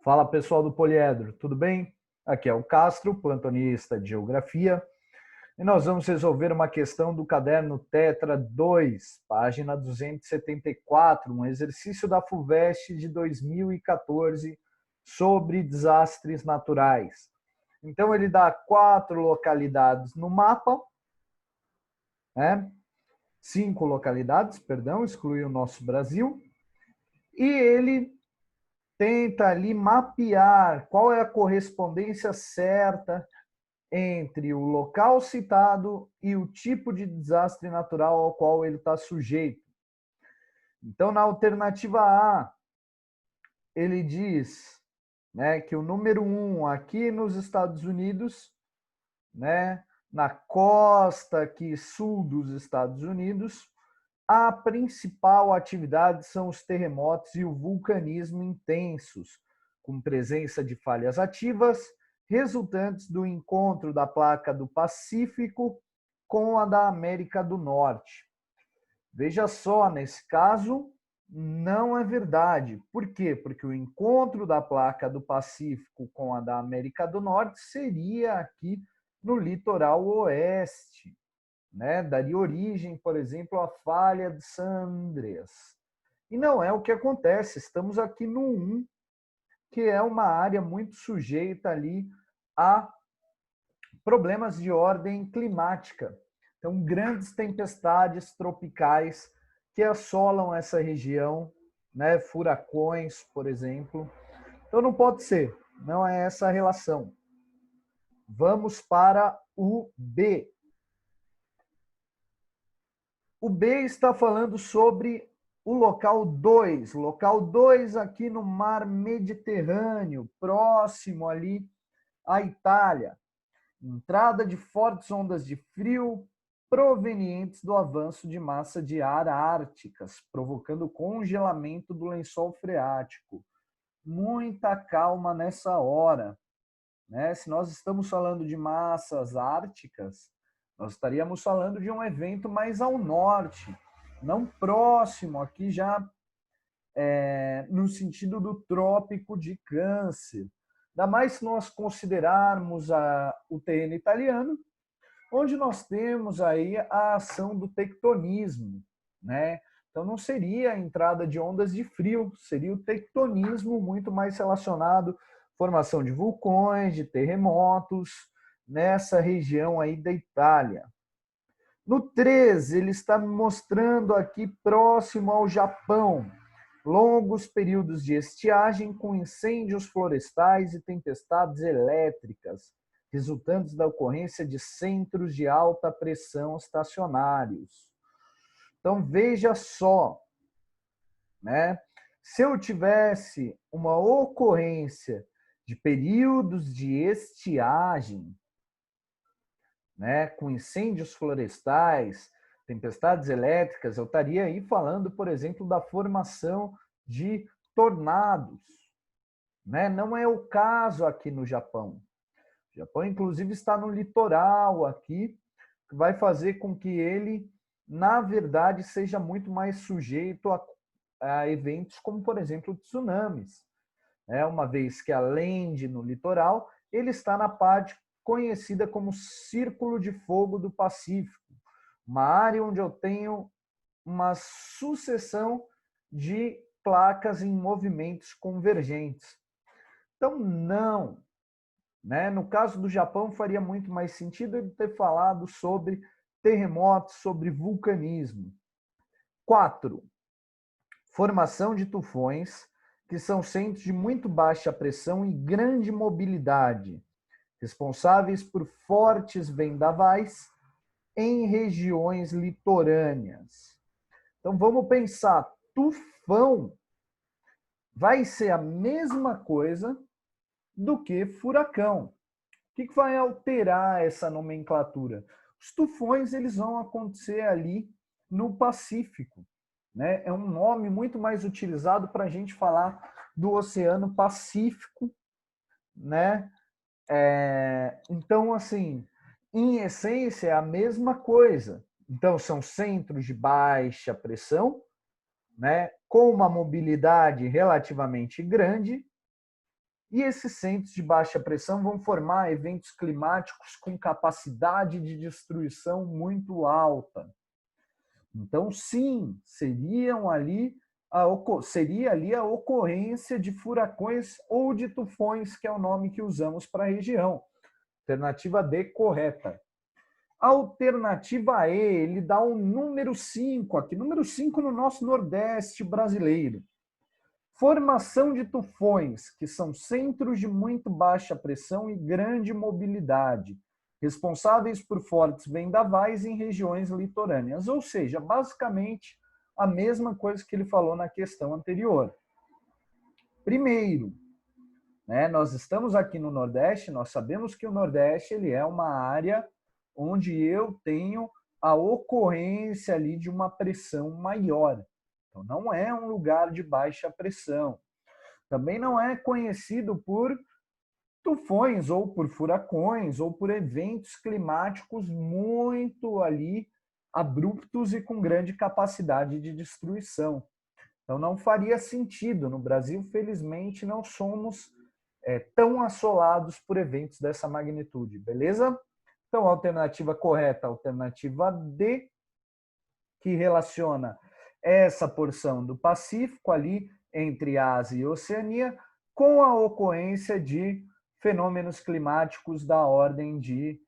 Fala pessoal do Poliedro, tudo bem? Aqui é o Castro, plantonista de Geografia, e nós vamos resolver uma questão do caderno Tetra 2, página 274, um exercício da FUVEST de 2014 sobre desastres naturais. Então ele dá 4 localidades no mapa, né? 5 localidades, perdão, exclui o nosso Brasil, e ele tenta ali mapear qual é a correspondência certa entre o local citado e o tipo de desastre natural ao qual ele está sujeito. Então, na alternativa A, ele diz, né, que o número 1 aqui nos Estados Unidos, né, na costa aqui sul dos Estados Unidos, a principal atividade são os terremotos e o vulcanismo intensos, com presença de falhas ativas, resultantes do encontro da placa do Pacífico com a da América do Norte. Veja só, nesse caso, não é verdade. Por quê? Porque o encontro da placa do Pacífico com a da América do Norte seria aqui no litoral oeste. Né? Daria origem, por exemplo, à falha de San Andreas. E não é o que acontece. Estamos aqui no 1, que é uma área muito sujeita ali a problemas de ordem climática. Então, grandes tempestades tropicais que assolam essa região, né? Furacões, por exemplo. Então, não pode ser, não é essa a relação. Vamos para o B. O B está falando sobre o local 2. Local 2 aqui no mar Mediterrâneo, próximo ali à Itália. Entrada de fortes ondas de frio provenientes do avanço de massa de ar árticas, provocando congelamento do lençol freático. Muita calma nessa hora, né? Se nós estamos falando de massas árticas, nós estaríamos falando de um evento mais ao norte, não próximo, aqui já no sentido do Trópico de Câncer. Ainda mais se nós considerarmos o terreno italiano, onde nós temos aí a ação do tectonismo, né? Então não seria a entrada de ondas de frio, seria o tectonismo muito mais relacionado à formação de vulcões, de terremotos nessa região aí da Itália. No 3, ele está mostrando aqui próximo ao Japão, longos períodos de estiagem com incêndios florestais e tempestades elétricas, resultantes da ocorrência de centros de alta pressão estacionários. Então, veja só, né? Se eu tivesse uma ocorrência de períodos de estiagem, né, com incêndios florestais, tempestades elétricas, eu estaria aí falando, por exemplo, da formação de tornados. Né? Não é o caso aqui no Japão. O Japão, inclusive, está no litoral aqui, que vai fazer com que ele, na verdade, seja muito mais sujeito a eventos como, por exemplo, tsunamis. Uma vez que, além de no litoral, ele está na parte conhecida como Círculo de Fogo do Pacífico, uma área onde eu tenho uma sucessão de placas em movimentos convergentes. Então, não. Né? No caso do Japão, faria muito mais sentido ele ter falado sobre terremotos, sobre vulcanismo. 4. Formação de tufões, que são centros de muito baixa pressão e grande mobilidade, responsáveis por fortes vendavais em regiões litorâneas. Então vamos pensar, tufão vai ser a mesma coisa do que furacão. O que vai alterar essa nomenclatura? Os tufões eles vão acontecer ali no Pacífico. Né? É um nome muito mais utilizado para a gente falar do Oceano Pacífico. Né? Então, assim, em essência, é a mesma coisa. Então, são centros de baixa pressão, né, com uma mobilidade relativamente grande, E esses centros de baixa pressão vão formar eventos climáticos com capacidade de destruição muito alta. Então, sim, seria ali a ocorrência de furacões ou de tufões, que é o nome que usamos para a região. Alternativa D, correta. Alternativa E, ele dá o número 5 aqui, número 5 no nosso Nordeste brasileiro. Formação de tufões, que são centros de muito baixa pressão e grande mobilidade, responsáveis por fortes vendavais em regiões litorâneas. Ou seja, basicamente a mesma coisa que ele falou na questão anterior. Primeiro, nós estamos aqui no Nordeste, nós sabemos que o Nordeste ele é uma área onde eu tenho a ocorrência ali de uma pressão maior. Então, não é um lugar de baixa pressão. Também não é conhecido por tufões ou por furacões ou por eventos climáticos muito ali abruptos e com grande capacidade de destruição. Então, não faria sentido. No Brasil, felizmente, não somos tão assolados por eventos dessa magnitude, beleza? Então, a alternativa correta, a alternativa D, que relaciona essa porção do Pacífico ali entre Ásia e Oceania com a ocorrência de fenômenos climáticos da ordem de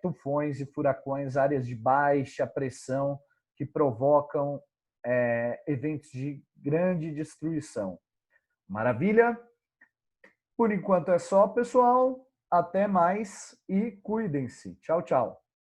tufões e furacões, áreas de baixa pressão que provocam eventos de grande destruição. Maravilha? Por enquanto é só, pessoal. Até mais e cuidem-se. Tchau, tchau.